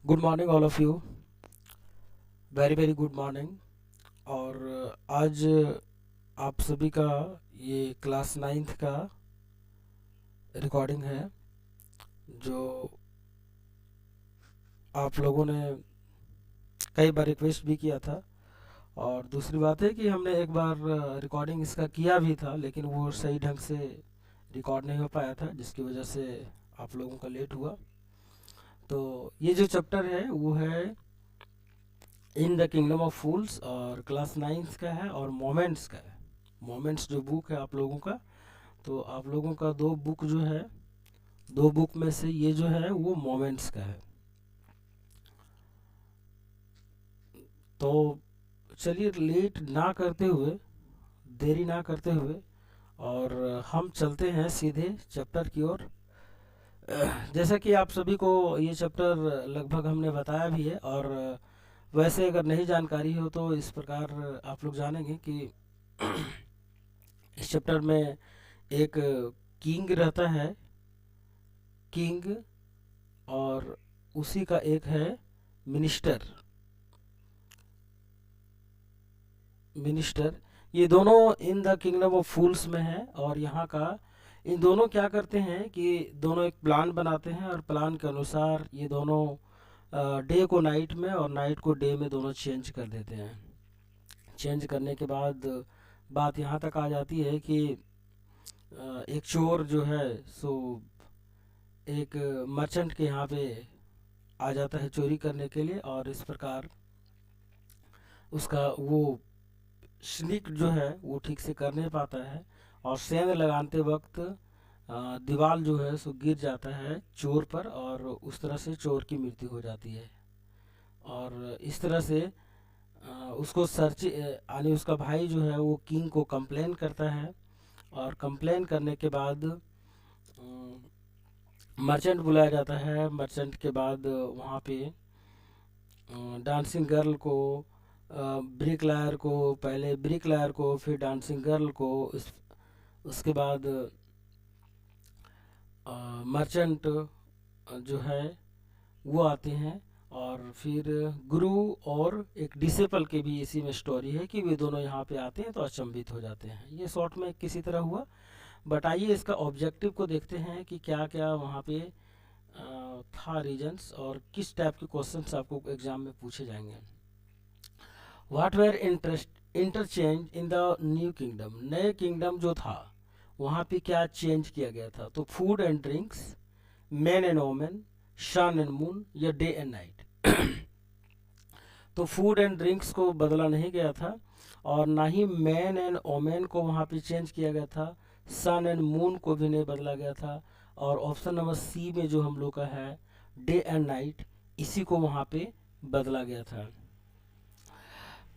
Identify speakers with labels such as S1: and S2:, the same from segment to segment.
S1: Good morning all of you. Very very good morning. और आज आप सभी का ये क्लास नाइन्थ का रिकॉर्डिंग है जो आप लोगों ने कई बार रिक्वेस्ट भी किया था। और दूसरी बात है कि हमने एक बार रिकॉर्डिंग इसका किया भी था, लेकिन वो सही ढंग से रिकॉर्ड नहीं हो पाया था, जिसकी वजह से आप लोगों का लेट हुआ। तो ये जो चैप्टर है वो है इन द किंगडम ऑफ फूल्स, और क्लास नाइन्थ का है और मोमेंट्स का है। मोमेंट्स जो बुक है आप लोगों का, तो आप लोगों का दो बुक जो है, दो बुक में से ये जो है वो मोमेंट्स का है। तो चलिए लेट ना करते हुए, देरी ना करते हुए, और हम चलते हैं सीधे चैप्टर की ओर। जैसा कि आप सभी को ये चैप्टर लगभग हमने बताया भी है, और वैसे अगर नहीं जानकारी हो तो इस प्रकार आप लोग जानेंगे कि इस चैप्टर में एक किंग रहता है, किंग, और उसी का एक है मिनिस्टर। मिनिस्टर ये दोनों इन द किंगडम ऑफ फूल्स में है। और यहाँ का इन दोनों क्या करते हैं कि दोनों एक प्लान बनाते हैं, और प्लान के अनुसार ये दोनों डे को नाइट में और नाइट को डे में दोनों चेंज कर देते हैं। चेंज करने के बाद बात यहाँ तक आ जाती है कि एक चोर जो है सो एक मर्चेंट के यहाँ पे आ जाता है चोरी करने के लिए, और इस प्रकार उसका वो स्निक जो है वो ठीक से कर नहीं पाता है, और सेंध लगाते वक्त दीवार जो है सो गिर जाता है चोर पर, और उस तरह से चोर की मृत्यु हो जाती है। और इस तरह से उसको सर्च यानी उसका भाई जो है वो किंग को कंप्लेन करता है, और कंप्लेन करने के बाद मर्चेंट बुलाया जाता है। मर्चेंट के बाद वहाँ पे डांसिंग गर्ल को, ब्रिक लायर को, पहले ब्रिक लायर को, फिर डांसिंग गर्ल को, उसके बाद मर्चेंट जो है वो आते हैं। और फिर गुरु और एक डिसेपल के भी इसी में स्टोरी है कि वे दोनों यहाँ पे आते हैं तो अचंभित हो जाते हैं। ये शॉर्ट में किसी तरह हुआ, बट आइए इसका ऑब्जेक्टिव को देखते हैं कि क्या क्या वहाँ पे था रीजन्स, और किस टाइप के क्वेश्चंस आपको एग्जाम में पूछे जाएंगे। What were interchange in the new kingdom, नए किंगडम जो था वहाँ पे क्या चेंज किया गया था। तो food and drinks, man and women, sun and moon, या डे एंड नाइट। तो फूड एंड ड्रिंक्स को बदला नहीं गया था, और ना ही मैन एंड वोमेन को वहाँ पे चेंज किया गया था, सन एंड मून को भी नहीं बदला गया था, और ऑप्शन नंबर सी में जो हम लोग का है डे एंड नाइट, इसी को वहाँ पे बदला गया था।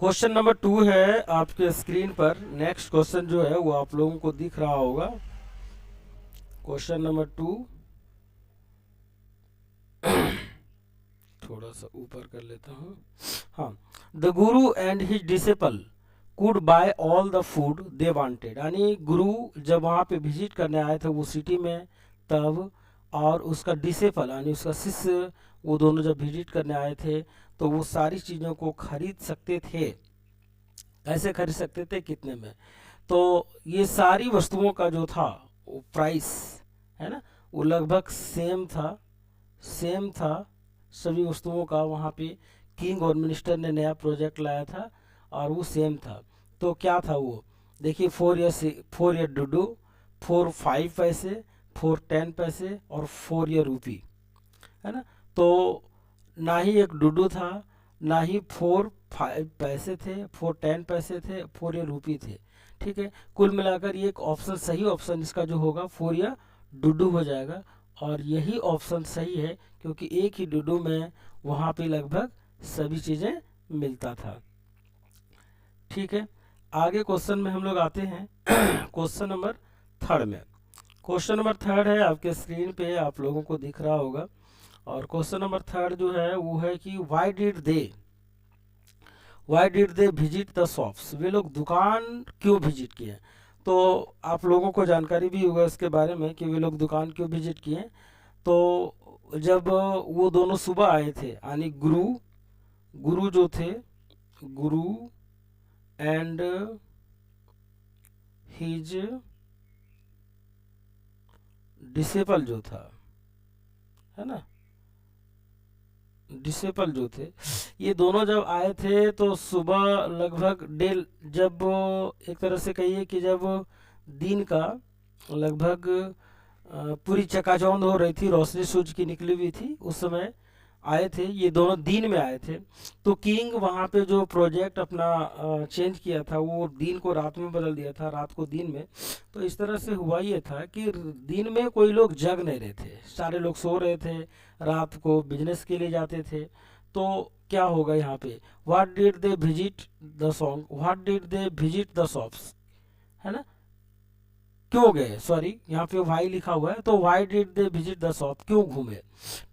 S1: क्वेश्चन नंबर 2 है आपके स्क्रीन पर। नेक्स्ट क्वेश्चन जो है वो आप लोगों को दिख रहा होगा। क्वेश्चन नंबर 2 थोड़ा सा ऊपर कर लेता हूँ। हाँ, the guru and his disciple could bye all the food they wanted, यानी गुरु जब वहाँ पे विजिट करने आए थे वो सिटी में तब, और उसका डिसेपल यानी उसका शिष्य, वो दोनों जब विजिट करने आए थे तो वो सारी चीज़ों को खरीद सकते थे। कैसे खरीद सकते थे, कितने में। तो ये सारी वस्तुओं का जो था वो प्राइस है ना, वो लगभग सेम था, सेम था सभी वस्तुओं का। वहाँ पे किंग और मिनिस्टर ने नया प्रोजेक्ट लाया था और वो सेम था। तो क्या था वो, देखिए 4 ईयर डुडू, 4 5 पैसे, 4 10 पैसे, और 4 ईयर रूपी, है ना। तो ना ही एक डुडू था, ना ही 4 5 पैसे थे, 4 10 पैसे थे, 4 ईयर रूपी थे। ठीक है, कुल मिलाकर ये एक ऑप्शन, सही ऑप्शन इसका जो होगा 4 ईयर डुडू हो जाएगा। और यही ऑप्शन सही है क्योंकि एक ही डुडू में वहाँ पे लगभग सभी चीज़ें मिलता था। ठीक है, आगे क्वेश्चन में हम लोग आते हैं। क्वेश्चन नंबर 3 में, क्वेश्चन नंबर 3 है आपके स्क्रीन पे, आप लोगों को दिख रहा होगा। और क्वेश्चन नंबर 3 जो है वो है कि why did they visit the shops, वे लोग दुकान क्यों विजिट किए। तो आप लोगों को जानकारी भी होगा इसके बारे में कि वे लोग दुकान क्यों विजिट किए। तो जब वो दोनों सुबह आए थे, यानी गुरु गुरु जो थे, गुरु एंड हिज डिसेपल जो था, है ना, डिसेपल जो थे, ये दोनों जब आए थे तो सुबह लगभग डेल, जब एक तरह से कहिए कि जब दिन का लगभग पूरी चकाचौंध हो रही थी, रोशनी सूरज की निकली हुई थी, उस समय आए थे, ये दोनों दिन में आए थे। तो किंग वहाँ पे जो प्रोजेक्ट अपना चेंज किया था, वो दिन को रात में बदल दिया था, रात को दिन में। तो इस तरह से हुआ ये था कि दिन में कोई लोग जग नहीं रहे थे, सारे लोग सो रहे थे, रात को बिजनेस के लिए जाते थे। तो क्या होगा यहाँ पे, what did they visit the song, what did they visit the shops, है ना, क्यों गए, सॉरी यहाँ पे वाई लिखा हुआ है, तो Y did they visit the shop, क्यों घूमे,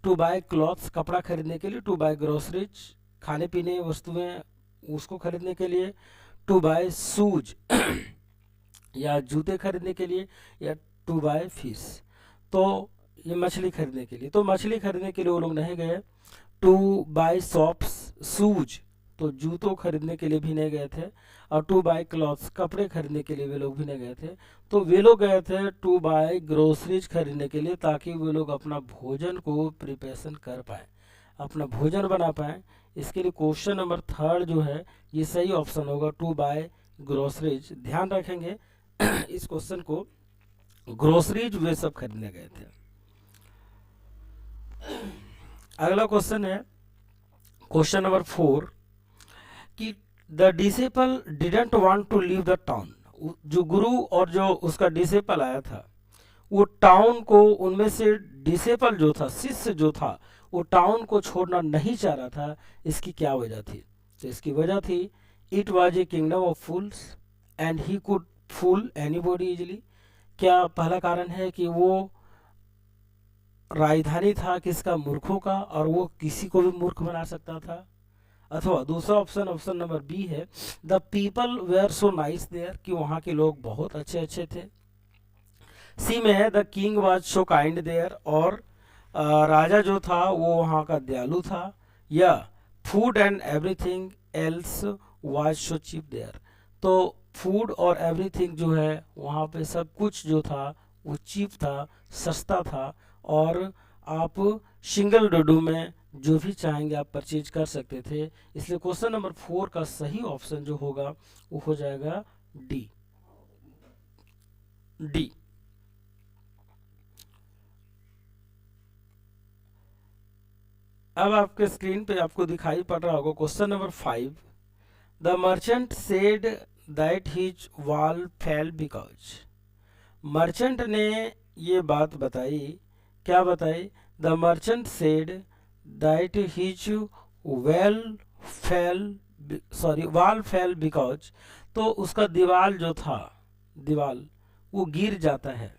S1: टू बाय क्लॉथ्स, कपड़ा खरीदने के लिए, टू बाय ग्रोसरीज, खाने पीने वस्तुएं उसको खरीदने के लिए, टू बाय शूज या जूते खरीदने के लिए, या टू बाय फिश, तो ये मछली खरीदने के लिए, तो मछली खरीदने के लिए वो लोग नहीं गए। टू बाय शॉप्स शूज, तो जूतों खरीदने के लिए भी नहीं गए थे। और टू बाय क्लॉथ्स, कपड़े खरीदने के लिए वे लोग भी नहीं गए थे। तो वे लोग गए थे टू बाय ग्रोसरीज खरीदने के लिए, ताकि वे लोग अपना भोजन को प्रिपरेशन कर पाए, अपना भोजन बना पाए। इसके लिए क्वेश्चन नंबर थर्ड जो है ये सही ऑप्शन होगा, टू बाय ग्रोसरीज। ध्यान रखेंगे इस क्वेश्चन को, ग्रोसरीज वे सब खरीदने गए थे। अगला क्वेश्चन है क्वेश्चन नंबर 4 कि the disciple didn't want to leave the town, जो गुरु और जो उसका डिसेपल आया था, वो टाउन को, उनमें से डिसेपल जो था, शिष्य जो था, वो टाउन को छोड़ना नहीं चाह रहा था। इसकी क्या वजह थी, तो इसकी वजह थी it was a kingdom of fools and he could fool anybody easily. क्या पहला कारण है कि वो राजधानी था किसका, मूर्खों का, और वो किसी को भी मूर्ख बना सकता था। अथवा दूसरा ऑप्शन, ऑप्शन नंबर बी है, the people were so nice there, कि वहाँ के लोग बहुत अच्छे अच्छे थे। सी में है the king was so kind there, और राजा जो था वो वहाँ का दयालु था। या food and everything else was so cheap there, तो फूड और एवरीथिंग जो है वहाँ पे सब कुछ जो था वो चीप था, सस्ता था, और आप सिंगल डोडो में जो भी चाहेंगे आप परचेज कर सकते थे। इसलिए क्वेश्चन नंबर 4 का सही ऑप्शन जो होगा वो हो जाएगा डी, डी। अब आपके स्क्रीन पे आपको दिखाई पड़ रहा होगा question number 5, the merchant said that his wall fail because, merchant ने ये बात बताई, क्या बताई, the merchant said that his well fail, sorry wall fail because, तो उसका दीवाल जो था, दीवाल वो गिर जाता है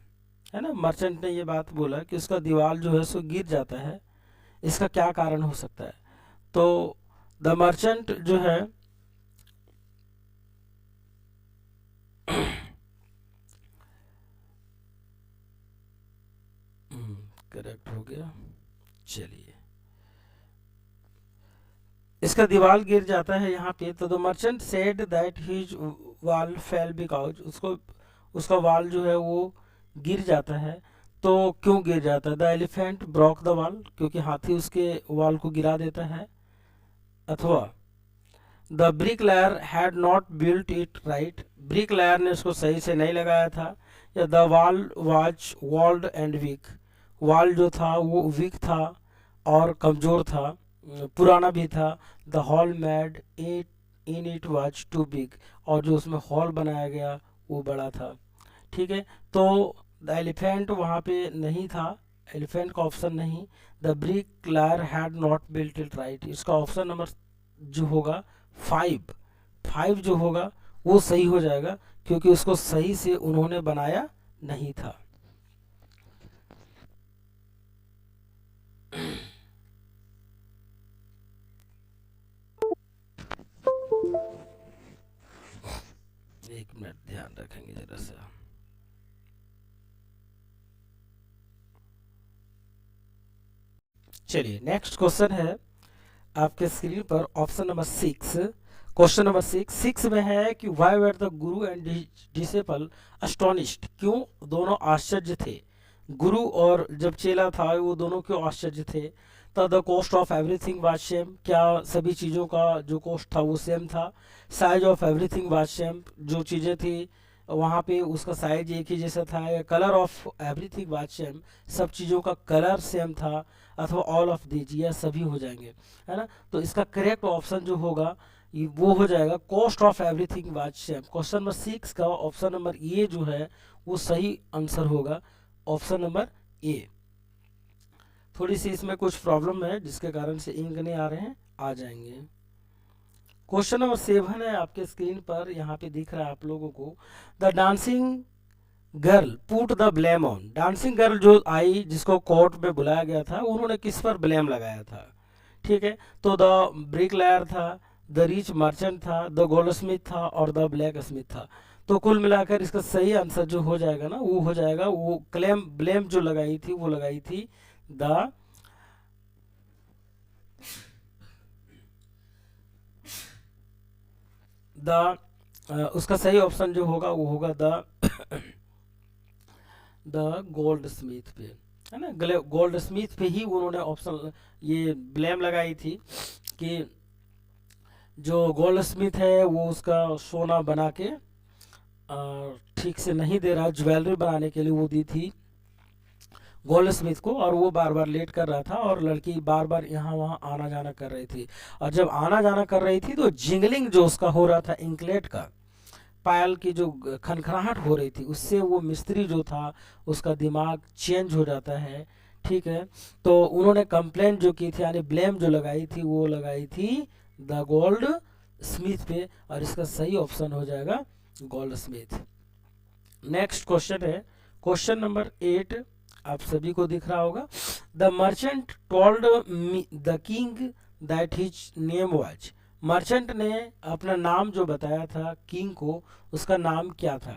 S1: ना, मर्चेंट ने ये बात बोला कि उसका दीवाल जो है सो गिर जाता है। इसका क्या कारण हो सकता है, तो द मर्चेंट जो है करेक्ट हो गया, चलिए, इसका दीवार गिर जाता है यहाँ पे, तो the merchant said that his wall fail because, उसको उसका वॉल जो है वो गिर जाता है। तो क्यों गिर जाता है, the elephant broke the wall, क्योंकि हाथी उसके वॉल को गिरा देता है। अथवा the bricklayer had not built it right, bricklayer ने उसको सही से नहीं लगाया था। या the wall was old and weak, wall जो था वो वीक था और कमज़ोर था, पुराना भी था। The hole made it in it was too big, और जो उसमें हॉल बनाया गया वो बड़ा था। ठीक है, तो द एलिफेंट वहाँ पे नहीं था, एलिफेंट का ऑप्शन नहीं। The bricklayer had not built it right, इसका ऑप्शन नंबर जो होगा 5, 5 जो होगा वो सही हो जाएगा, क्योंकि उसको सही से उन्होंने बनाया नहीं था। एक मिनट ध्यान रखेंगे जरा सा। चलिए नेक्स्ट क्वेश्चन है आपके स्क्रीन पर ऑप्शन नंबर 6। क्वेश्चन नंबर 6 में है कि why were the guru and disciple अस्टोनिश्ड, क्यों दोनों आश्चर्य थे। गुरु और जब चेला था वो दोनों क्यों आश्चर्य थे। तो the cost of everything was same, क्या सभी चीज़ों का जो कॉस्ट था वो सेम था। Size of everything was same, जो चीज़ें थी वहाँ पे उसका साइज एक ही जैसा था। या colour of everything was same, सब चीज़ों का कलर सेम था। अथवा ऑल ऑफ दीज, या सभी हो जाएंगे, है ना। तो इसका करेक्ट ऑप्शन जो होगा वो हो जाएगा cost of everything was same. Question number 6 का ऑप्शन नंबर ए जो है वो सही आंसर होगा, ऑप्शन नंबर ए। थोड़ी सी इसमें कुछ प्रॉब्लम है जिसके कारण से इंक नहीं आ रहे हैं, आ जाएंगे। क्वेश्चन नंबर 7 है आपके स्क्रीन पर, यहाँ पे दिख रहा है आप लोगों को। The dancing girl put the blame on, dancing girl जो आई जिसको कोर्ट में बुलाया गया था उन्होंने किस पर ब्लेम लगाया था। ठीक है, तो द ब्रिकलेयर था, द रिच मर्चेंट था, द गोल्ड स्मिथ था और द ब्लैक स्मिथ था। तो कुल मिलाकर इसका सही आंसर जो हो जाएगा ना वो हो जाएगा, वो ब्लेम जो लगाई थी वो लगाई थी द उसका सही ऑप्शन जो होगा वो होगा द गोल्ड स्मिथ पे, है ना। गोल्ड स्मिथ पे ही उन्होंने ऑप्शन ये ब्लेम लगाई थी कि जो गोल्ड स्मिथ है वो उसका सोना बना के ठीक से नहीं दे रहा, ज्वेलरी बनाने के लिए वो दी थी गोल्ड स्मिथ को, और वो बार बार लेट कर रहा था और लड़की बार बार यहाँ वहाँ आना जाना कर रही थी। और जब आना जाना कर रही थी तो जिंगलिंग जो उसका हो रहा था इंकलेट का, पायल की जो खनखनाहट हो रही थी उससे वो मिस्त्री जो था उसका दिमाग चेंज हो जाता है। ठीक है, तो उन्होंने कंप्लेंट जो की थी यानी ब्लेम जो लगाई थी वो लगाई थी द गोल्ड स्मिथ पे, और इसका सही ऑप्शन हो जाएगा गोल्ड स्मिथ। नेक्स्ट क्वेश्चन है क्वेश्चन नंबर 8, आप सभी को दिख रहा होगा। The merchant told the king that his name was, merchant ने अपना नाम जो बताया था किंग को, उसका नाम क्या था।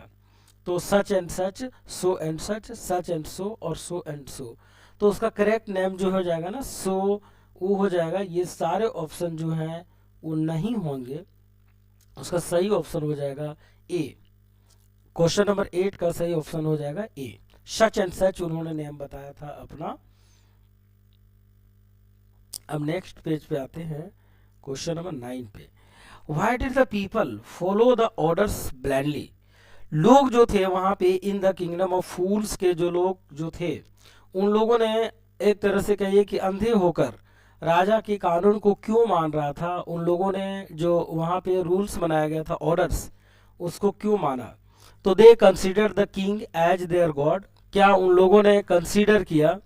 S1: तो such and such, so and such and so और सो एंड सो। तो उसका करेक्ट नेम जो हो जाएगा ना सो, वो हो जाएगा। ये सारे ऑप्शन जो हैं वो नहीं होंगे, उसका सही ऑप्शन हो जाएगा ए। क्वेश्चन नंबर 8 का सही ऑप्शन हो जाएगा ए, सच एंड सच उन्होंने नेम बताया था अपना। अब नेक्स्ट पेज पे आते हैं क्वेश्चन नंबर 9 पे। Why did the people follow the orders blindly, लोग जो थे वहां पे इन द किंगडम ऑफ फूल्स के जो लोग जो थे उन लोगों ने एक तरह से कहिए कि अंधे होकर राजा के कानून को क्यों मान रहा था। उन लोगों ने जो वहां पे रूल्स बनाया गया था ऑर्डर्स, उसको क्यों माना। तो they consider the king as their god, क्या उन लोगों ने कंसीडर किया,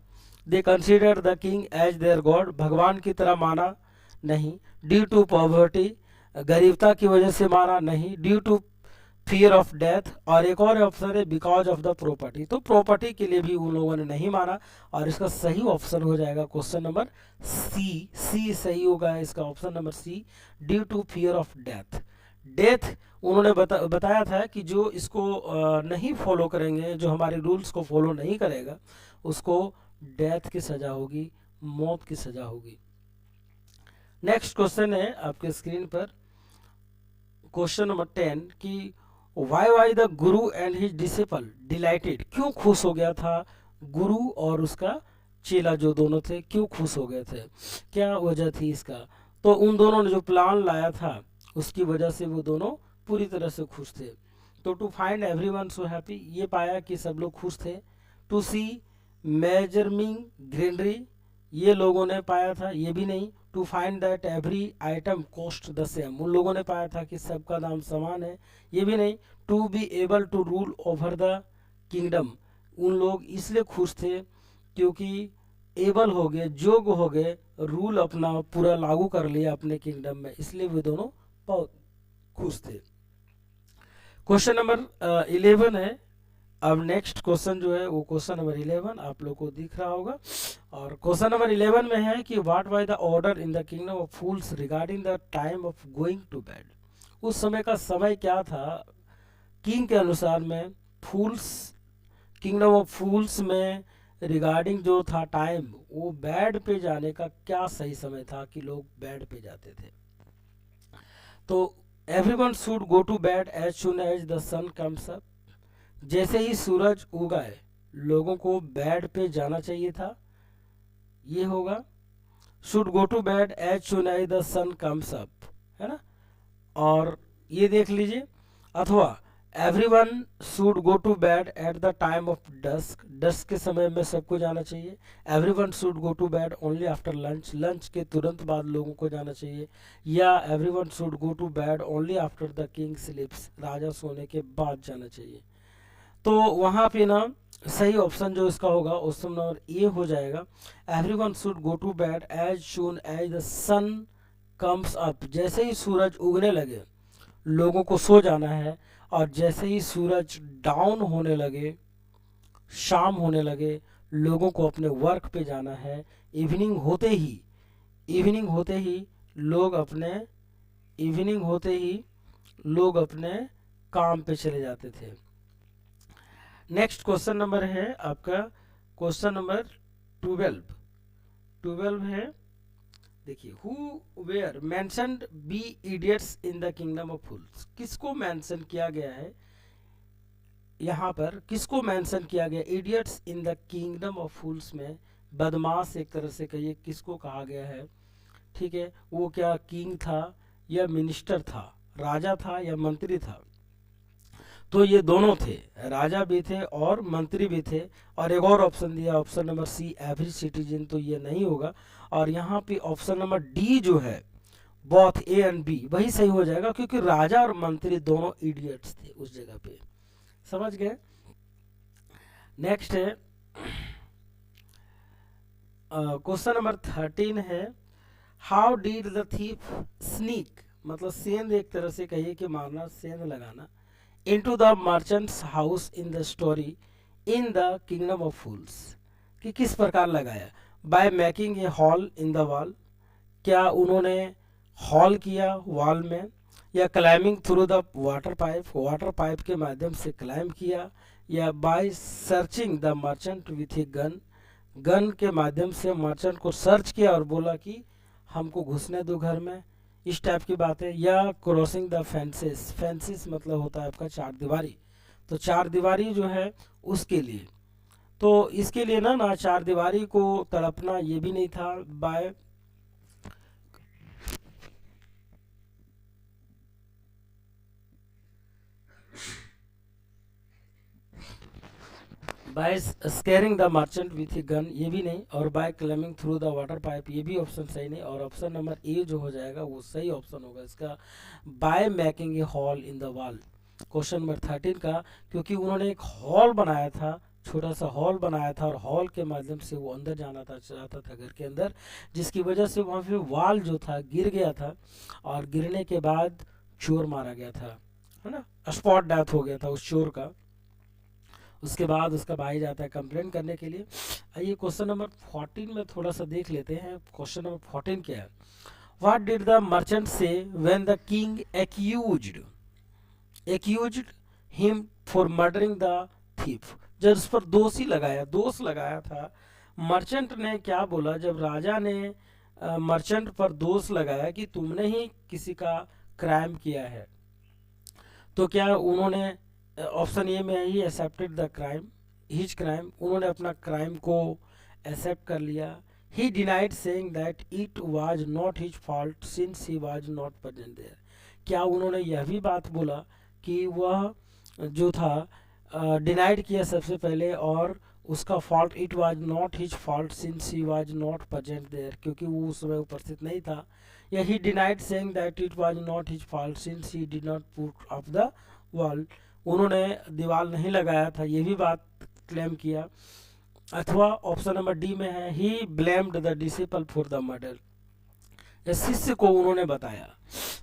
S1: they consider the king as their god, भगवान की तरह माना नहीं। ड्यू टू पॉवर्टी, गरीबता की वजह से माना नहीं। Due to fear of death, और एक और ऑप्शन है बिकॉज ऑफ द प्रॉपर्टी, तो प्रॉपर्टी के लिए भी उन लोगों ने नहीं माना, और इसका सही ऑप्शन हो जाएगा क्वेश्चन नंबर सी सही होगा इसका option number C, due to fear of death. Death उन्होंने बताया था कि जो इसको नहीं फॉलो करेंगे, जो हमारे रूल्स को फॉलो नहीं करेगा उसको डेथ की सजा होगी, मौत की सजा होगी। नेक्स्ट क्वेश्चन है आपके स्क्रीन पर क्वेश्चन नंबर 10 कि why the guru and his disciple dilated, क्यों खुश हो गया था गुरु और उसका चेला जो दोनों थे, क्यों खुश हो गए थे, क्या वजह थी इसका। तो उन दोनों ने जो प्लान लाया था उसकी वजह से वो दोनों पूरी तरह से खुश थे। तो to find everyone so happy, ये पाया कि सब लोग खुश थे। टू सी मेजरमिंग ग्रीनरी, ये लोगों ने पाया था, ये भी नहीं। To find that every item cost the same, उन लोगों ने पाया था कि सबका दाम समान है, ये भी नहीं। To be able to rule over the kingdom, उन लोग इसलिए खुश थे क्योंकि एबल हो गए, जोग हो गए, रूल अपना पूरा लागू कर लिया अपने किंगडम में, इसलिए वे दोनों बहुत खुश थे। क्वेश्चन नंबर 11 है। अब नेक्स्ट क्वेश्चन जो है वो क्वेश्चन नंबर 11 आप लोग को दिख रहा होगा, और क्वेश्चन नंबर 11 में है कि what was the order in the kingdom of fools regarding the time of going to bed, उस समय का समय क्या था किंग के अनुसार में फूल्स, किंगडम ऑफ फूल्स में रिगार्डिंग जो था टाइम, वो बेड पे जाने का क्या सही समय था कि लोग बेड पे जाते थे। तो everyone should go to bed as soon as the sun comes up, जैसे ही सूरज उगाए लोगों को बेड पे जाना चाहिए था, ये होगा। Should go to bed as soon as the sun comes up, है ना। और ये देख लीजिए, अथवा everyone should go to bed at the time of dusk, dusk के समय में सबको जाना चाहिए। Everyone should go to bed only after lunch, lunch के तुरंत बाद लोगों को जाना चाहिए। या everyone should go to bed only after the king sleeps, राजा सोने के बाद जाना चाहिए। तो वहाँ पे ना सही ऑप्शन जो इसका होगा ऑप्शन नंबर ए हो जाएगा। Everyone should go to bed as soon as the sun comes up, जैसे ही सूरज उगने लगे लोगों को सो जाना है, और जैसे ही सूरज डाउन होने लगे, शाम होने लगे, लोगों को अपने वर्क पे जाना है। इवनिंग होते ही, इवनिंग होते ही लोग अपने इवनिंग होते ही लोग अपने काम पे चले जाते थे। नेक्स्ट क्वेश्चन नंबर है आपका क्वेश्चन नंबर 12 है, देखिए, who were mentioned be idiots in the kingdom of fools, किसको मेंशन किया गया है यहाँ पर, किसको मेंशन किया गया idiots in the kingdom of fools में, बदमाश एक तरह से कहिए, किसको कहा गया है। ठीक है, वो क्या किंग था या मिनिस्टर था, राजा था या मंत्री था। तो ये दोनों थे, राजा भी थे और मंत्री भी थे। और एक और ऑप्शन दिया, option number see every citizen, तो ये नहीं होगा। और यहाँ पे ऑप्शन नंबर डी जो है बोथ ए एंड बी वही सही हो जाएगा, क्योंकि राजा और मंत्री दोनों इडियट्स थे उस जगह पे। समझ गए। नेक्स्ट है क्वेश्चन नंबर 13 है, how did the thief sneak, मतलब सेंध एक तरह से कहिए कि मारना, सेंध लगाना, into the merchant's house in the story in the kingdom of fools, कि किस प्रकार लगाया। by making a hole in the wall, क्या उन्होंने हॉल किया वॉल में, या climbing through the water pipe, water pipe के माध्यम से क्लाइंब किया, या by searching the merchant with a gun, gun के माध्यम से मर्चेंट को सर्च किया और बोला कि हमको घुसने दो घर में, इस टाइप की बात है। या क्रॉसिंग द फेंसेस, फेंसेस मतलब होता है आपका चार दीवारी, तो चार दीवारी जो है उसके लिए, तो इसके लिए ना चार दीवारी को तड़पना ये भी नहीं था। By scaring the merchant with a gun ये भी नहीं, और by climbing through the water pipe ये भी ऑप्शन सही नहीं। और ऑप्शन नंबर ए जो हो जाएगा वो सही ऑप्शन होगा इसका, bye making a hole in the wall, question number 13 का, क्योंकि उन्होंने एक हॉल बनाया था, छोटा सा हॉल बनाया था, और हॉल के माध्यम से वो अंदर जाना था चाहता था घर के अंदर, जिसकी वजह से वहाँ पे वॉल जो था गिर गया था, और गिरने के बाद चोर मारा गया था, है ना, स्पॉट डेथ हो गया था उस चोर का। उसके बाद उसका भाई जाता है कंप्लेन करने के लिए। आइए क्वेश्चन नंबर 14 में थोड़ा सा देख लेते हैं। क्वेश्चन नंबर 14 क्या है, व्हाट डिड द मर्चेंट से when the king accused him for murdering the thief, जब उस पर दोष लगाया था। मर्चेंट ने क्या बोला जब राजा ने मर्चेंट पर दोष लगाया कि तुमने ही किसी का क्राइम किया है, तो क्या उन्होंने ऑप्शन ए में ही accepted the crime, his crime, उन्होंने अपना क्राइम को एक्सेप्ट कर लिया। He denied saying that it was not his fault since he was not present there, क्या उन्होंने यह भी बात बोला कि वह जो था डिनाइड किया सबसे पहले, और उसका fault it was not his fault since he was not present there, क्योंकि वो उस समय उपस्थित नहीं था। या he denied saying that it was not his fault since he did not put up the wall, उन्होंने दीवार नहीं लगाया था, ये भी बात क्लेम किया। अथवा ऑप्शन नंबर डी में है, ही blamed the disciple for the murder, शिष्य को उन्होंने बताया।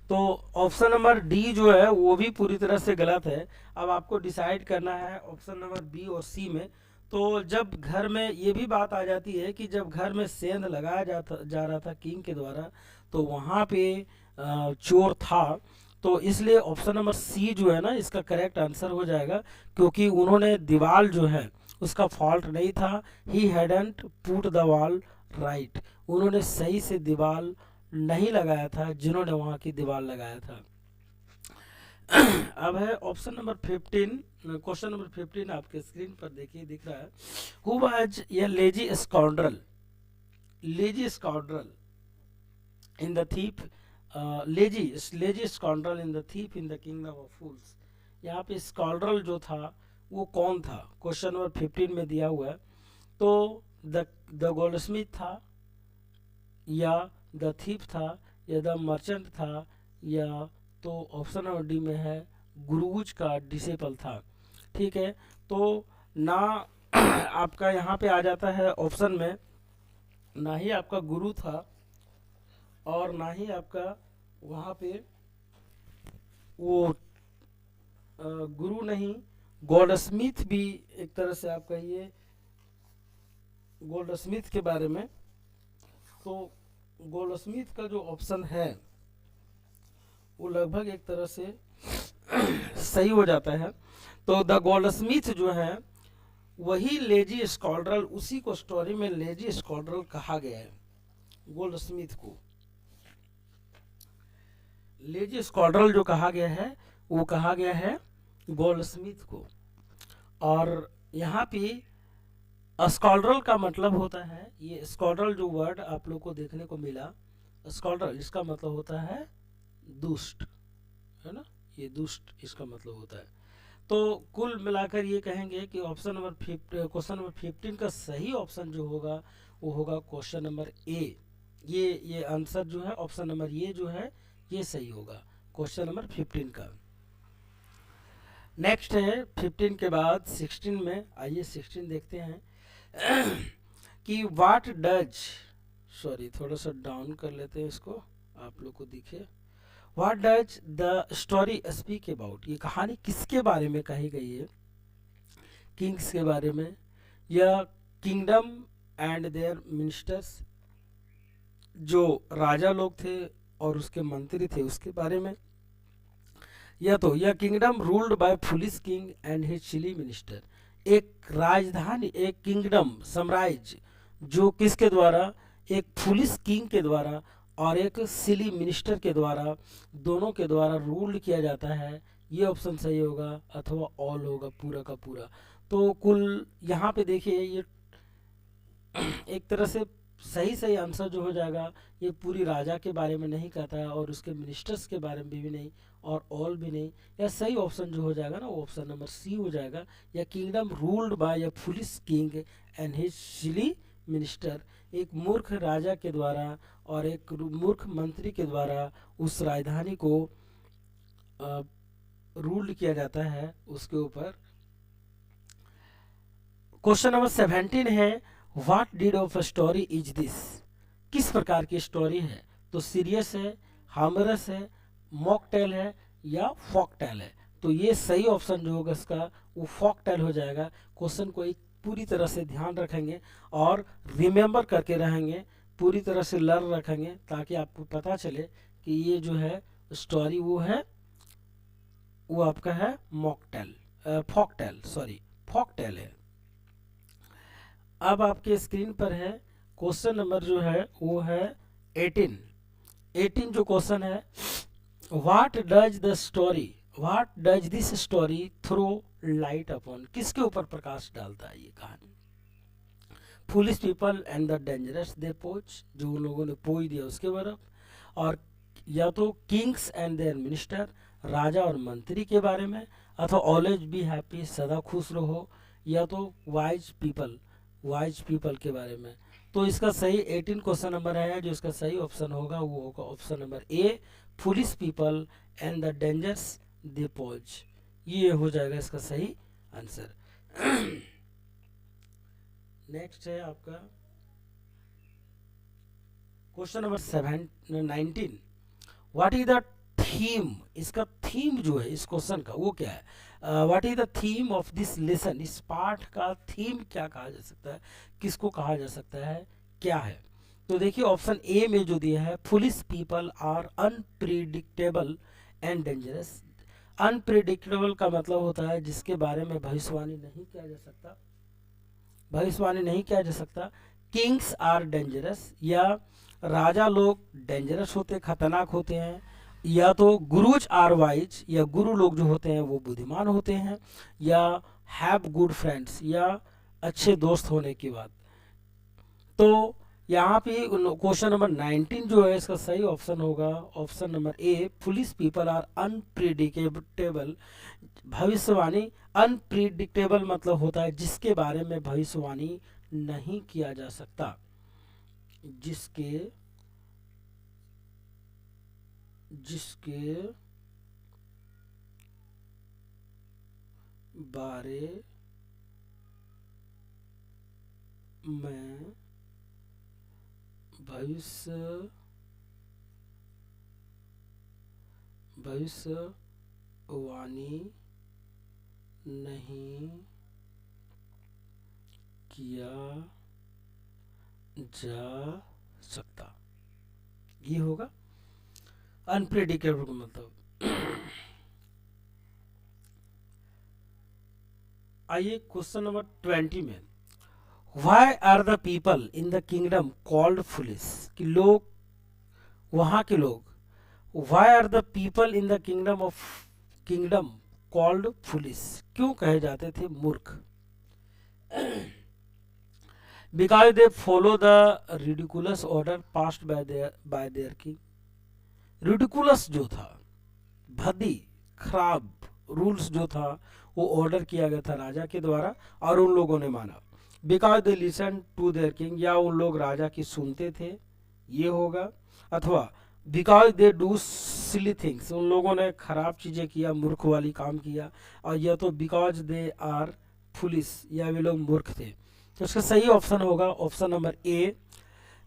S1: तो ऑप्शन नंबर डी जो है वो भी पूरी तरह से गलत है। अब आपको डिसाइड करना है ऑप्शन नंबर बी और सी में। तो जब घर में ये भी बात आ जाती है कि जब घर में सेंध लगाया जा रहा था किंग के द्वारा, तो वहाँ पे चोर था, तो इसलिए ऑप्शन नंबर सी जो है ना इसका करेक्ट आंसर हो जाएगा, क्योंकि उन्होंने दीवार जो है उसका फॉल्ट नहीं था। He hadn't put the wall right, उन्होंने सही से दीवार नहीं लगाया था जिन्होंने वहाँ की दीवार लगाया था। अब है ऑप्शन नंबर 15, क्वेश्चन नंबर 15 आपके स्क्रीन पर देखिए दिख रहा है। Who was a lazy scoundrel, lazy scoundrel in the thief, lazy scoundrel in the thief in the kingdom of fools. यहाँ पे स्काउंड्रल जो था वो कौन था, क्वेश्चन नंबर 15 में दिया हुआ है। तो द गोल्डस्मिथ था, या द थीप था, या द मर्चेंट था, या तो ऑप्शन नंबर डी में है गुरुज का डिसेबल था। ठीक है, तो ना आपका यहाँ पे आ जाता है ऑप्शन में, ना ही आपका गुरु था और ना ही आपका वहाँ पे वो गुरु नहीं, गोल्डस्मिथ भी एक तरह से आप कहिए गोल्डस्मिथ के बारे में। तो गोल्डस्मिथ का जो ऑप्शन है वो लगभग एक तरह से सही हो जाता है। तो द गोल्डस्मिथ जो है वही लेजी स्काउंड्रल, उसी को स्टोरी में लेजी स्काउंड्रल कहा गया है। गोल्डस्मिथ को लेजी स्काउंड्रल जो कहा गया है वो कहा गया है गोल्डस्मिथ को। और यहाँ पे स्काउंड्रल का मतलब होता है, ये स्काउंड्रल जो वर्ड आप लोग को देखने को मिला, स्काउंड्रल इसका मतलब होता है दुष्ट, है ना, ये दुष्ट इसका मतलब होता है। तो कुल मिलाकर ये कहेंगे कि ऑप्शन नंबर क्वेश्चन नंबर 15 का सही ऑप्शन जो होगा वो होगा क्वेश्चन नंबर ए। ये आंसर जो है ऑप्शन नंबर ये जो है ये सही होगा क्वेश्चन नंबर 15 का। नेक्स्ट है 15 के बाद 16 में, आइए 16 देखते हैं कि व्हाट डज, सॉरी थोड़ा सा डाउन कर लेते हैं इसको आप लोग को दिखे। What does the story speak about, ये कहानी किसके बारे में कही गई है, किंग्स के बारे में या किंगडम एंड देयर मिनिस्टर्स, जो राजा लोग थे और उसके मंत्री थे उसके बारे में, या तो यह kingdom ruled by foolish king and his silly minister, एक राजधानी एक किंगडम साम्राज्य जो किसके द्वारा, एक फुलिश किंग के द्वारा और एक सिली मिनिस्टर के द्वारा, दोनों के द्वारा रूल्ड किया जाता है। ये ऑप्शन सही होगा अथवा ऑल होगा पूरा का पूरा। तो कुल यहाँ पे देखिए ये एक तरह से सही आंसर जो हो जाएगा ये पूरी राजा के बारे में नहीं कहता है और उसके मिनिस्टर्स के बारे में भी नहीं और ऑल भी नहीं। या सही ऑप्शन जो हो जाएगा ना वो ऑप्शन नंबर सी हो जाएगा, या kingdom ruled by a foolish king and his silly minister, एक मूर्ख राजा के द्वारा और एक मूर्ख मंत्री के द्वारा उस राजधानी को रूल्ड किया जाता है उसके ऊपर। क्वेश्चन नंबर 17 है what deed of a story is this, किस प्रकार की स्टोरी है, तो सीरियस है, हामरस है, मॉकटेल है या फॉकटेल है। तो ये सही ऑप्शन जो होगा इसका वो फॉकटेल हो जाएगा। क्वेश्चन को एक पूरी तरह से ध्यान रखेंगे और रिमेंबर करके रहेंगे, पूरी तरह से लर्न रखेंगे ताकि आपको पता चले कि ये जो है स्टोरी वो है वो आपका है मॉकटेल, फॉकटेल, सॉरी फॉकटेल है। अब आपके स्क्रीन पर है क्वेश्चन नंबर जो है वो है 18 जो क्वेश्चन है, what does the story, what does this story throw light upon, किसके ऊपर प्रकाश डालता है ये कहानी, foolish people and the dangers they pose, जो उन लोगों ने पोई दिया उसके बरफ, और या तो किंग्स एंड देयर मिनिस्टर, राजा और मंत्री के बारे में, अथवा ऑलवेज बी हैप्पी, सदा खुश रहो, या तो वाइज पीपल के बारे में। तो इसका सही 18 क्वेश्चन नंबर है जो इसका सही ऑप्शन होगा वो होगा option number A, foolish people and the dangers they pose, ये हो जाएगा इसका सही आंसर। नेक्स्ट है आपका question number 19, what is the theme, इसका थीम जो है इस क्वेश्चन का वो क्या है, what is the theme of this lesson, इस पाठ का थीम क्या कहा जा सकता है, किसको कहा जा सकता है, क्या है। तो देखिए ऑप्शन ए में जो दिया है, foolish people are unpredictable and dangerous. Unpredictable का मतलब होता है जिसके बारे में भविष्यवाणी नहीं किया जा सकता, भविष्यवाणी नहीं किया जा सकता। किंग्स आर डेंजरस, या राजा लोग डेंजरस होते, खतरनाक होते हैं। या तो गुरुज आर वाइज, या गुरु लोग जो होते हैं वो बुद्धिमान होते हैं। या हैव गुड फ्रेंड्स, या अच्छे दोस्त होने की बात। तो यहाँ पे क्वेश्चन नंबर 19 जो है इसका सही ऑप्शन होगा option number A, foolish people are unpredictable. भविष्यवाणी अनप्रिडिक्टेबल मतलब होता है जिसके बारे में भविष्यवाणी नहीं किया जा सकता, जिसके बारे में भविष्यवाणी नहीं किया जा सकता, ये होगा अनप्रेडिक्टेबल का मतलब। आइए क्वेश्चन नंबर 20 में, why are the people in the kingdom called foolish, कि लोग, वहां के लोग, why are the people in the kingdom called foolish, क्यों कहे जाते थे मूर्ख? Because they follow the ridiculous order passed by their king. Ridiculous जो था, भद्दी खराब रूल्स जो था वो ऑर्डर किया गया था राजा के द्वारा और उन लोगों ने माना। Because they listen to their king, या उन लोग राजा की सुनते थे, ये होगा। अथवा because they do silly things, उन लोगों ने खराब चीजें किया, मूर्ख वाली काम किया। और या तो बिकॉज दे आर फुलिश, या वे लोग मूर्ख थे। तो इसका सही ऑप्शन होगा option number A,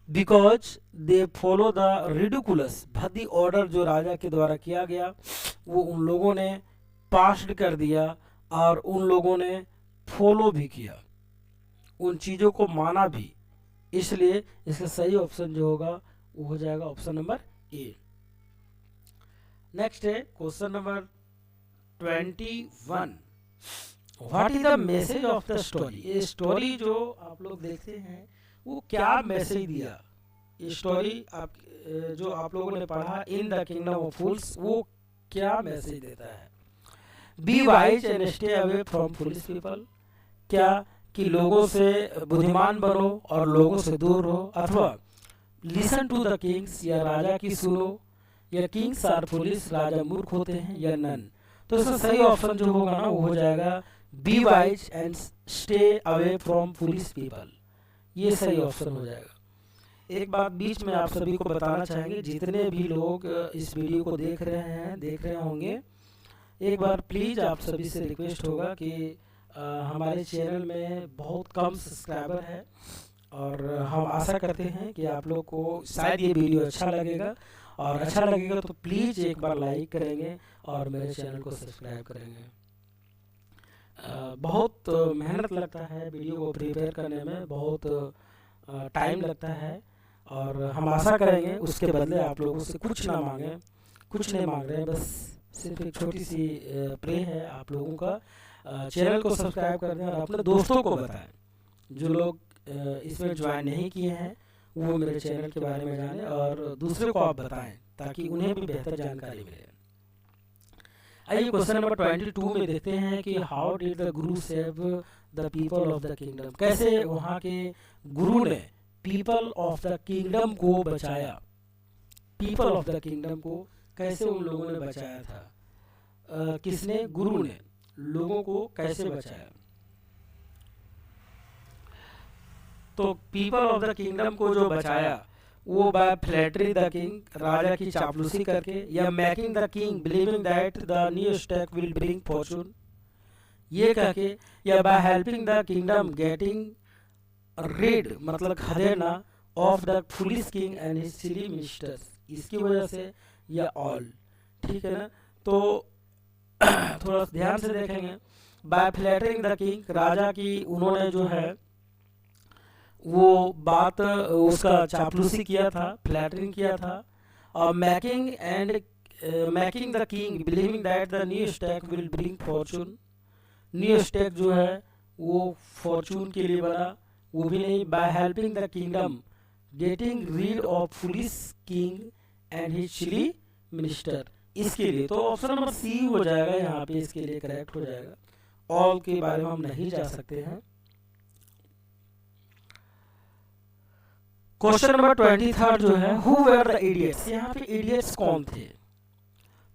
S1: because they follow the ridiculous, भद्दी ऑर्डर जो राजा के द्वारा किया गया वो उन लोगों ने पास्ड कर दिया और उन लोगों ने फॉलो भी किया, उन चीजों को माना भी, इसलिए इसका सही ऑप्शन जो होगा वो हो जाएगा ऑप्शन नंबर ए। नेक्स्ट है question number 21, what is the message of the story. ये स्टोरी जो आप लोग देखते हैं वो क्या मैसेज दिया, ये स्टोरी जो आप लोगों ने पढ़ा इन द किंगडम ऑफ फूल्स, वो क्या मैसेज देता है? Be wise and stay away from foolish people, क्या कि लोगों से बुद्धिमान बनो और लोगों से दूर रहो। अथवा लिसन टू द किंग्स, या राजा की सुनो, या किंग्स आर फूलिश, राजा मूर्ख होते हैं, या नन। तो इसका सही ऑप्शन जो होगा ना वो हो जाएगा be wise and stay away from foolish people, ये सही ऑप्शन हो जाएगा। एक बात बीच में आप सभी को बताना चाहेंगे, जितने भी लोग इस वीडियो को देख रहे होंगे, एक बार प्लीज आप सभी से रिक्वेस्ट होगा कि हमारे चैनल में बहुत कम सब्सक्राइबर है और हम आशा करते हैं कि आप लोग को शायद ये वीडियो अच्छा लगेगा, और अच्छा लगेगा तो प्लीज एक बार लाइक करेंगे और मेरे चैनल को सब्सक्राइब करेंगे। बहुत मेहनत लगता है वीडियो को प्रिपेयर करने में, बहुत टाइम लगता है, और हम आशा करेंगे उसके बदले आप लोगों से कुछ ना मांगे, कुछ नहीं मांग रहे हैं, बस सिर्फ एक छोटी सी प्रे है आप लोगों का। चैनल को सब्सक्राइब कर दें और अपने दोस्तों को बताएं, जो लोग इसमें ज्वाइन नहीं किए हैं वो मेरे चैनल के बारे में जाने, और दूसरे को आप बताएं ताकि उन्हें भी बेहतर जानकारी मिले। आइए क्वेश्चन नंबर 22 में देखते हैं कि how did the Guru save the people of the kingdom, कैसे वहाँ के गुरु ने पीपल ऑफ द किंगडम को बचाया। पीपल ऑफ द किंगडम को कैसे उन लोगों ने बचाया था? किसने? गुरु ने लोगों को कैसे बचाया? तो पीपल ऑफ द किंगडम को जो बचाया वो बाय फ्लैटरी द किंग, राजा की चापलूसी करके, या making the king believing that the new stake will bring fortune, ये करके, या by helping the kingdom getting rid मतलब खदेड़ना off the foolish king and his silly ministers, इसकी वजह से, या ऑल। ठीक है ना? तो थोड़ा ध्यान से देखेंगे। बाय फ्लैटरिंग द किंग, राजा की उन्होंने जो है वो बात उसका चापलूसी किया था, फ्लैटरिंग किया था। और making the king believing that the new stake will bring fortune, new stake जो है वो फॉर्चून के लिए बना, वो भी नहीं। By helping the kingdom getting rid of foolish king and his silly minister, इसके लिए तो ऑप्शन नंबर सी हो जाएगा यहाँ पे, इसके लिए करेक्ट हो जाएगा। ऑल के बारे में हम नहीं जा सकते हैं। क्वेश्चन नंबर 23 जो है, हु वर द इडियट्स, यहाँ पे इडियट्स कौन थे?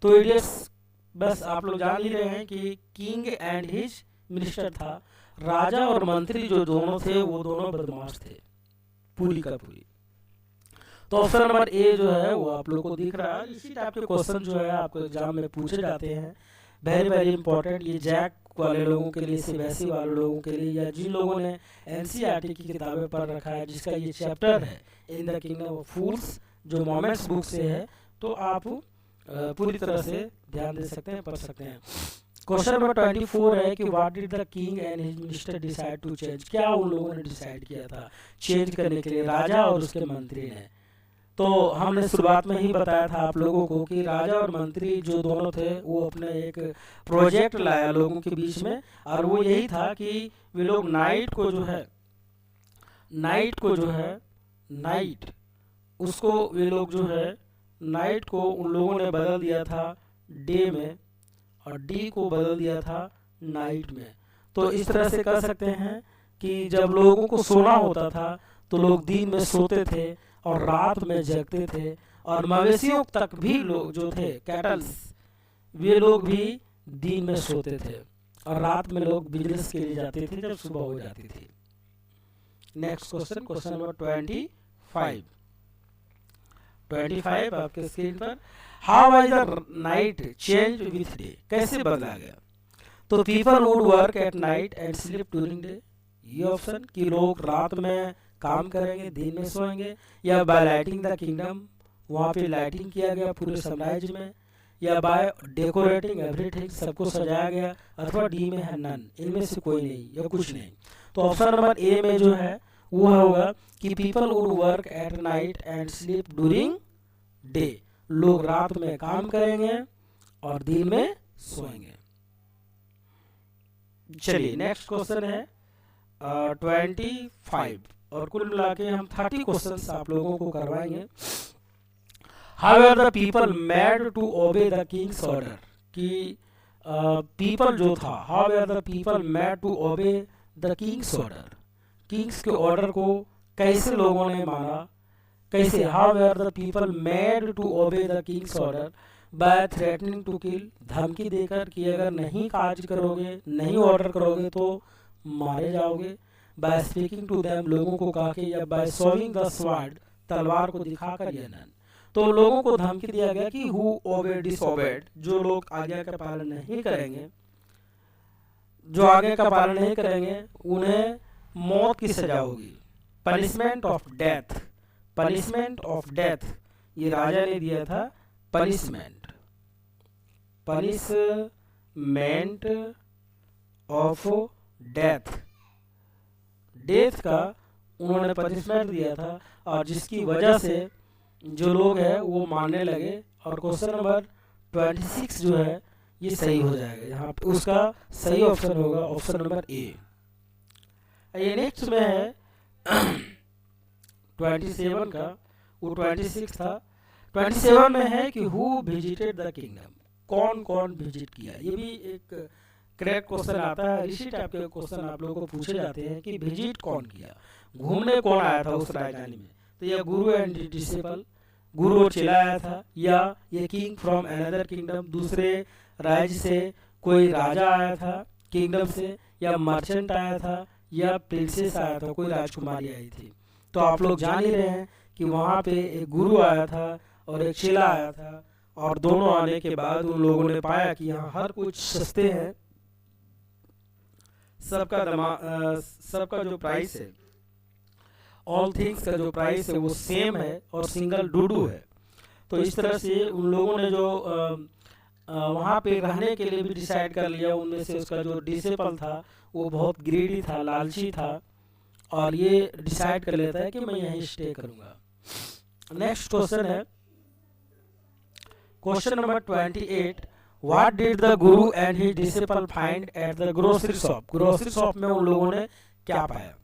S1: तो इडियट्स बस आप लोग जान ही रहे हैं कि किंग एंड हिज मिनिस्टर था, राजा और मंत्री जो दोनों थे वो दोनों बदमाश थे पूरी का पूरी। तो ऑप्शन नंबर ए जो है वो आप लोगों को दिख रहा है। इसी टाइप के क्वेश्चन जो है आपको एग्जाम में पूछे जाते हैं, वेरी वेरी इंपॉर्टेंट। ये जैक वाले लोगों के लिए, सीबीएसई वाले लोगों के लिए, या जिन लोगों ने एनसीईआरटी की किताबें पढ़ रखा है, जिसका ये चैप्टर है इन द किंगडम ऑफ फूल्स जो मोमेंट्स बुक से है, तो आप पूरी तरह से ध्यान दे सकते हैं, पढ़ सकते हैं। क्वेश्चन नंबर 24 है कि what did the king and his minister decide to change, क्या उन लोगों ने डिसाइड किया था चेंज करने के लिए, राजा और उसके मंत्री ने? तो हमने शुरुआत में ही बताया था आप लोगों को कि राजा और मंत्री जो दोनों थे वो अपने एक प्रोजेक्ट लाया लोगों के बीच में, और वो यही था कि वे लोग नाइट को जो है नाइट उसको वे लोग जो है नाइट को उन लोगों ने बदल दिया था डे में, और डी को बदल दिया था नाइट में। तो इस तरह से कर सकते हैं कि जब लोगों को सोना होता था तो लोग दिन में सोते थे और रात में जगते थे, और मवेशियों तक भी लोग जो थे कैटल्स, वे लोग भी दिन में सोते थे और रात में लोग बिजनेस के लिए जाते थे जब सुबह हो जाती थी। नेक्स्ट क्वेश्चन, क्वेश्चन नंबर 25 आपके स्क्रीन पर, how was the night change with day, कैसे बदला गया? तो people would work at night and sleep during day, ये ऑप्शन कि लोग रात में काम करेंगे दिन में सोएंगे, या बाय लाइटिंग द किंगडम, वहाँ पे लाइटिंग किया गया पूरे साम्राज्य में, या बाय डेकोरेटिंग एवरीथिंग, सबको सजाया गया, अथवा डी में है नन, इनमें से कोई नहीं या कुछ नहीं। तो ऑप्शन नंबर ए में जो है वो होगा कि people would work at night and sleep during day, लोग रात में काम करेंगे और दिन में सोएंगे। चलिए नेक्स्ट क्वेश्चन है 25, और कुल मिला के हम 30 क्वेश्चंस आप लोगों को करवाएंगे। How are the people made to obey the king's order, कि पीपल जो था, how are the people made to obey the king's order, king's के ऑर्डर को कैसे लोगों ने माना, कैसे? How are the people made to obey the king's order by threatening to kill, धमकी देकर कि अगर नहीं कार्य करोगे, नहीं ऑर्डर करोगे तो मारे जाओगे। बाय स्पीकिंग टू देम, लोगों को कहा कि, या बाय शोइंग द स्वॉर्ड, तलवार को दिखाकर, या नन, तो लोगों को धमकी दिया गया कि हु ओबे डिसओबेड, जो लोग आज्ञा का पालन नहीं करेंगे, जो आज्ञा का पालन नहीं करेंगे उन्हें मौत की सजा होगी, punishment of death, punishment of death, ये राजा ने दिया था पनिशमेंट ऑफ डेथ, डेथ का उन्होंने पनिशमेंट दिया था, और जिसकी वजह से जो लोग हैं वो मानने लगे। और क्वेश्चन नंबर 26 जो है ये सही हो जाएगा, यहाँ पे उसका सही ऑप्शन होगा ऑप्शन नंबर ए। ये नेक्स्ट में है 27 का, वो 26 था। 27 में है कि हु विजिटेड द किंगडम, कौन कौन विजिट किया, ये भी एक करेक्ट क्वेश्चन आता है। इसी टाइप के क्वेश्चन आप लोगों को पूछे जाते हैं कि विजिट कौन किया, घूमने कौन आया था उस राजधानी में, तो ये गुरु एंड डिसेबल, गुरु और चेला आया था, या ये किंग फ्रॉम अनदर किंगडम, दूसरे राज्य से कोई राजा आया था किंगडम से, या मर्चेंट आया था, या प्रिंसेस आया था, कोई राजकुमारी आई थी। तो आप लोग जान ही रहे हैं कि वहाँ पे एक गुरु आया था और एक चेला आया था, और दोनों आने के बाद उन लोगों ने पाया कि यहाँ हर कुछ सस्ते हैं, सबका जो प्राइस है, ऑल थिंग्स का जो प्राइस है वो सेम है और सिंगल डूडू है। तो इस तरह से उन लोगों ने जो वहाँ पे रहने के लिए भी डिसाइड कर लिया। उनमें से उसका जो डिसेबल था वो बहुत ग्रीडी था, लालची था, और ये डिसाइड कर लेता है कि मैं यहीं स्टे करूँगा। नेक्स्ट क्वेश्चन है question number 28, what did the guru and his disciple find at the grocery shop, grocery shop में उन लोगों ने क्या पाया?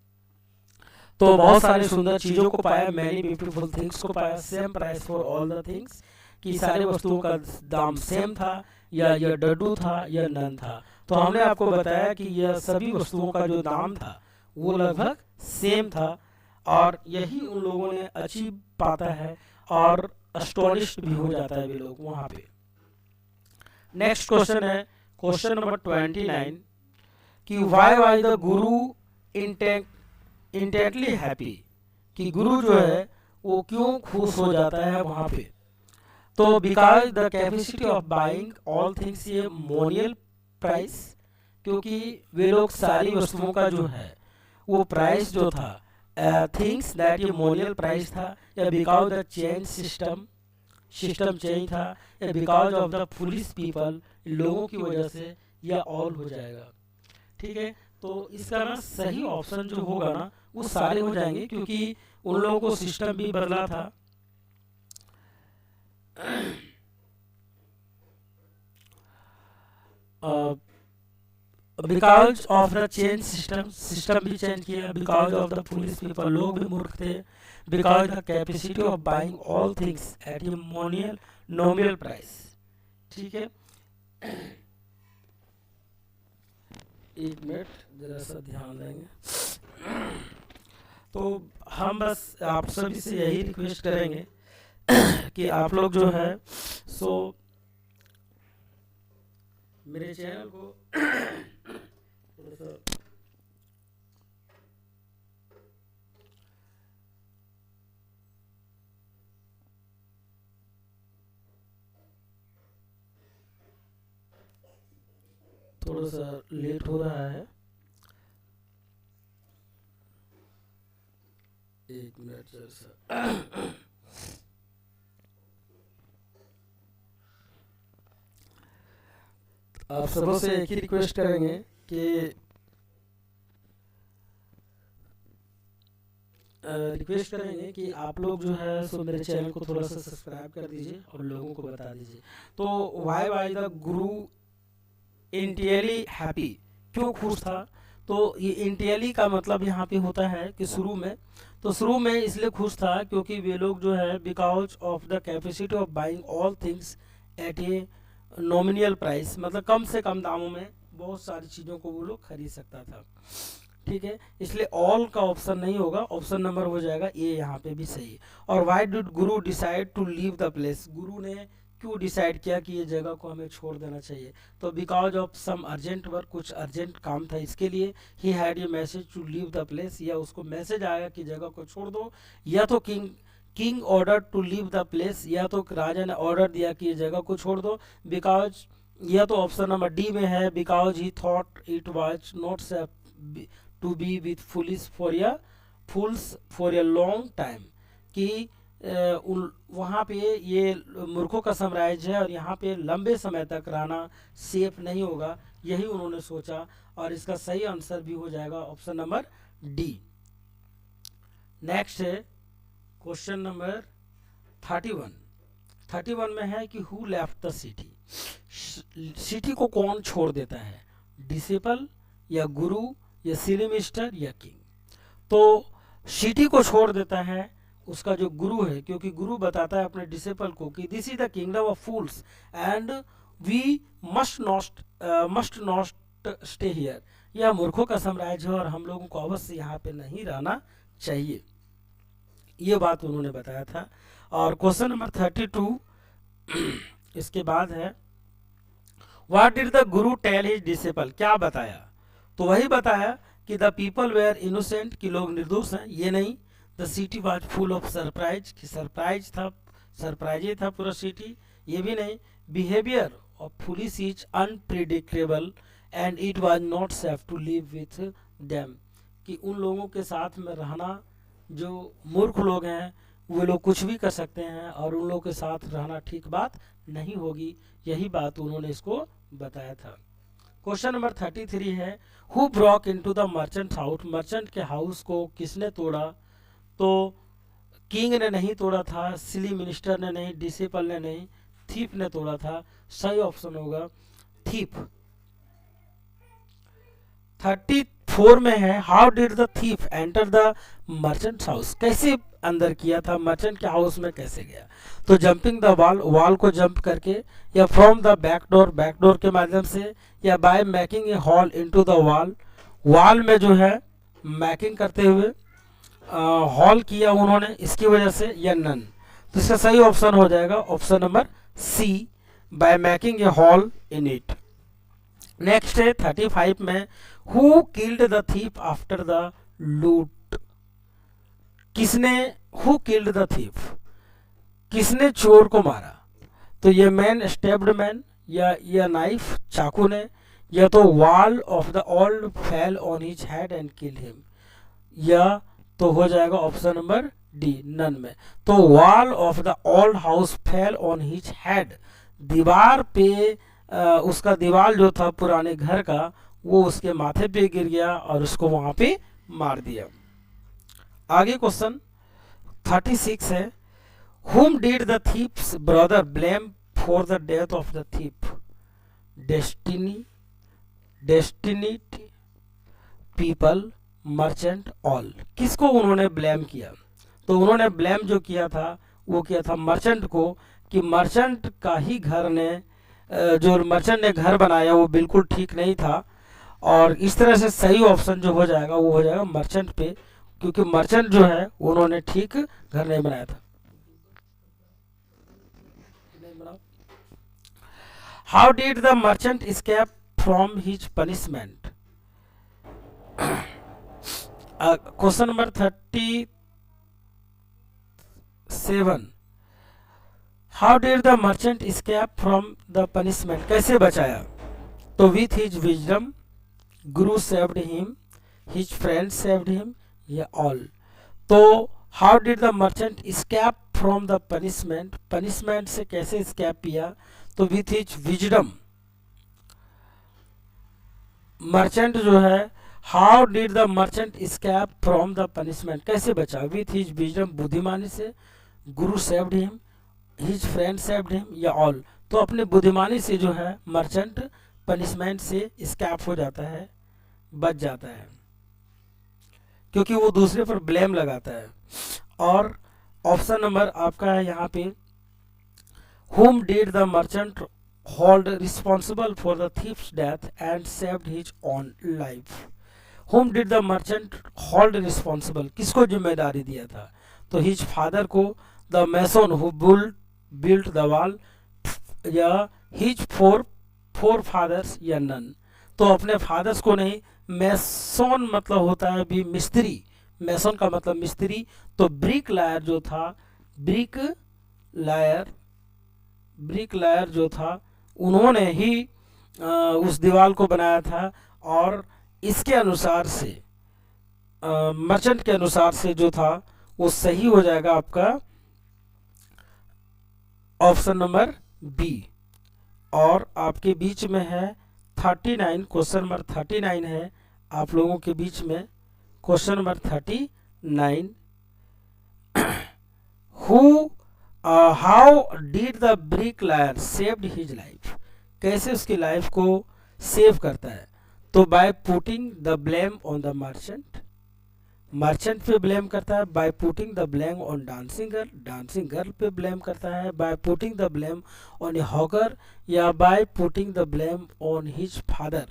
S1: तो बहुत सारी सुंदर चीजों को पाया, मैनी ब्यूटीफुल थिंग्स को पाया, same price for all the things, कि सारी वस्तुओं का दाम सेम था, या यह डड्डू था या नन था। तो हमने आपको बताया कि यह सभी वस्तुओं का जो दाम था वो लगभग सेम था, और यही उन लोगों ने अचीव पाता है, और अस्टोनिश्ड भी हो जाता है वे लोग वहां पे। नेक्स्ट क्वेश्चन है क्वेश्चन नंबर 29 कि why the Guru intently happy, कि गुरु जो है वो क्यों खुश हो जाता है वहां पे? तो because the capacity of buying all things, ये मोनियल प्राइस, क्योंकि वे लोग सारी वस्तुओं का जो है वो प्राइस जो था, थिंग्स दैट ये मोनियल प्राइस था, या because the change system change था, या because of the foolish people, लोगों की वजह से, या ऑल हो जाएगा। ठीक है, तो इसका ना सही ऑप्शन जो होगा ना वो सारे हो जाएंगे, क्योंकि उन लोगों को सिस्टम भी बदला था। Because of the change system भी चेंज किया, because of the foolish people, लोग भी मूर्ख थे, because the capacity of buying all things at a nominal price. ठीक है, एक मिनट जरा सा ध्यान देंगे। तो हम बस आप सभी से यही रिक्वेस्ट करेंगे कि आप लोग जो है सो मेरे चैनल को थोड़ा सा लेट हो रहा है, एक मिनट जैसा। आप सबों से एक ही रिक्वेस्ट करेंगे कि आप लोग जो है सो मेरे चैनल को थोड़ा सा सब्सक्राइब कर दीजिए और लोगों को बता दीजिए। तो वाई द गुरु इंटियरली हैप्पी, क्यों खुश था? तो ये इंटियरली का मतलब यहाँ पे होता है कि शुरू में इसलिए खुश था क्योंकि वे लोग जो है because of the capacity of buying all things at a nominal price, मतलब कम से कम दामों में बहुत सारी चीज़ों को वो लोग खरीद सकता था। ठीक है, इसलिए ऑल का ऑप्शन नहीं होगा, ऑप्शन नंबर हो जाएगा ये यहाँ पे भी सही। और why did guru decide to leave the place, गुरु ने क्यों डिसाइड किया कि ये जगह को हमें छोड़ देना चाहिए? तो because of some urgent work, कुछ अर्जेंट काम था इसके लिए, he had a message to leave the place, या उसको मैसेज आया कि जगह को छोड़ दो, या तो king order to leave the place, या तो राजा ने ऑर्डर दिया कि ये जगह को छोड़ दो। बिकॉज, या तो ऑप्शन नंबर डी में है, because he thought it was not safe to be with fools for a long time, कि वहाँ पे ये मूर्खों का साम्राज्य है और यहाँ पे लंबे समय तक रहना सेफ नहीं होगा, यही उन्होंने सोचा, और इसका सही आंसर भी हो जाएगा ऑप्शन नंबर डी। नेक्स्ट है क्वेश्चन नंबर 31 में है कि who left the city, city को कौन छोड़ देता है? डिसिपल, या गुरु, या सिटी मिनिस्टर, या किंग? तो सिटी को छोड़ देता है उसका जो गुरु है, क्योंकि गुरु बताता है अपने डिसिपल को कि this is the kingdom of fools and we must not stay here, यह मूर्खों का साम्राज्य है और हम लोगों को अवश्य यहाँ पे नहीं रहना चाहिए, ये बात उन्होंने बताया था। और क्वेश्चन नंबर 32 इसके बाद है what did the Guru tell his disciple, क्या बताया? तो वही बताया कि द पीपल वेयर इनोसेंट, कि लोग निर्दोष हैं, ये नहीं। The city was full of surprise, कि सरप्राइज था पूरा सिटी, ये भी नहीं। Behaviour of foolish is unpredictable and it was not safe to live with them, कि उन लोगों के साथ में रहना, जो मूर्ख लोग हैं वो लोग कुछ भी कर सकते हैं और उन लोगों के साथ रहना ठीक बात नहीं होगी, यही बात उन्होंने इसको बताया था। क्वेश्चन नंबर 33 है who Brock into the merchant house, merchant के हाउस को किसने तोड़ा? तो किंग ने नहीं तोड़ा था, सिली मिनिस्टर ने नहीं, डिसिपल ने नहीं, थीप ने तोड़ा था, सही ऑप्शन होगा थीप। 34 में है, how did the thief enter the merchant house, कैसे अंदर किया था, मर्चेंट के हाउस में कैसे गया। तो जंपिंग द वॉल, वॉल को जंप करके, या फ्रॉम द बैक डोर के माध्यम से, या bye making a hall into the wall, wall में जो है मैकिंग करते हुए हॉल किया उन्होंने, इसकी वजह से, या नन। तो इसका सही ऑप्शन हो जाएगा option number C, by making a hole in it. Next है 35 में, who killed the thief after the loot, किसने, हु किल्ड द थीफ, किसने चोर को मारा। तो ये मैन स्टेब्ड मैन, या नाइफ चाकू ने, या तो wall of the old fell on his head and killed him, या तो हो जाएगा ऑप्शन नंबर डी, नन में। तो wall of the old house fell on his head, दीवार पे उसका दीवार जो था पुराने घर का, वो उसके माथे पे गिर गया और उसको वहां पे मार दिया। आगे क्वेश्चन 36 है, whom did the thief's brother blame for the death of the thief? Destiny, people, merchant, all, किसको उन्होंने ब्लेम किया। तो उन्होंने ब्लेम जो किया था वो किया था मर्चेंट को, कि मर्चेंट का ही घर ने, जो मर्चेंट ने घर बनाया वो बिल्कुल ठीक नहीं था, और इस तरह से सही ऑप्शन जो हो जाएगा वो हो जाएगा मर्चेंट पे, क्योंकि मर्चेंट जो है उन्होंने ठीक घर नहीं बनाया था। How did the merchant escape from his punishment. Question number 37, how did the merchant escape from the punishment, कैसे बचाया। तो with his wisdom, Guru saved him, his friend saved him, या ऑल। तो how did the merchant escape from the punishment, punishment से कैसे escape किया। तो with his wisdom, merchant जो है, how did the merchant escape from the punishment, कैसे बचा, विथ हिज विजडम, बुद्धिमानी से, गुरु saved him, his friend saved him, या ऑल। तो अपने बुद्धिमानी से जो है मर्चेंट पनिशमेंट से escape हो जाता है, बच जाता है, क्योंकि वो दूसरे पर ब्लेम लगाता है। और ऑप्शन नंबर आपका है यहाँ पे, whom did the merchant hold responsible for the thief's death and saved his own life। whom did the merchant hold responsible, किसको जिम्मेदारी दिया था। तो हिज फादर को, the mason who built the wall, या हिज फोर फादर्स, या none. तो अपने फादर्स को नहीं, मैसन मतलब होता है भी मिस्त्री, मैसन का मतलब मिस्त्री। तो ब्रिक लायर जो था, ब्रिक लायर जो था, उन्होंने ही उस दीवार को बनाया था। और इसके अनुसार से, मर्चेंट के अनुसार से जो था वो सही हो जाएगा आपका ऑप्शन नंबर बी। और आपके बीच में है 39, क्वेश्चन नंबर 39 है आप लोगों के बीच में। Question number 39, how did the bricklayer saved his life, कैसे उसकी लाइफ को सेव करता है। तो by putting the blame on the merchant, merchant पे ब्लेम करता है। By putting the blame on dancing girl पे ब्लेम करता है। By putting the blame on a hawker, या by putting the blame on his father.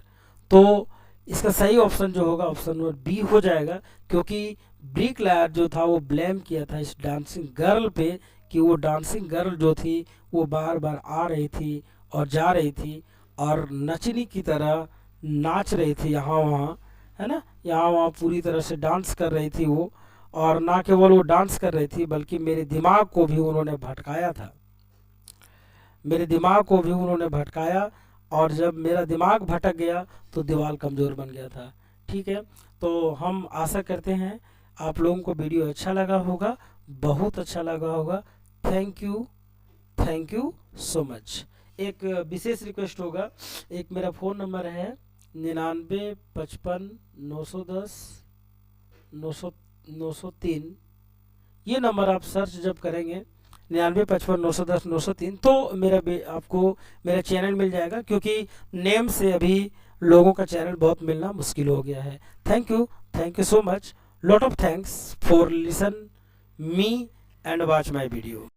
S1: तो इसका सही ऑप्शन जो होगा ऑप्शन नंबर बी हो जाएगा, क्योंकि ब्रिक लायर जो था वो ब्लेम किया था इस डांसिंग गर्ल पे, कि वो डांसिंग गर्ल जो थी वो बार बार आ रही थी और जा रही थी और नचनी की तरह नाच रही थी यहाँ वहाँ, है ना, यहाँ वहाँ पूरी तरह से डांस कर रही थी वो। और ना केवल वो डांस कर रही थी बल्कि मेरे दिमाग को भी उन्होंने भटकाया था, मेरे दिमाग को भी उन्होंने भटकाया। और जब मेरा दिमाग भटक गया तो दीवार कमज़ोर बन गया था। ठीक है, तो हम आशा करते हैं आप लोगों को वीडियो अच्छा लगा होगा, बहुत अच्छा लगा होगा। Thank you so much. एक विशेष रिक्वेस्ट होगा, एक मेरा फ़ोन नंबर है 9955910903। ये नंबर आप सर्च जब करेंगे 9955 910 903, तो आपको मेरा चैनल मिल जाएगा, क्योंकि नेम से अभी लोगों का चैनल बहुत मिलना मुश्किल हो गया है। Thank you so much, lot of thanks for listen me and watch my video.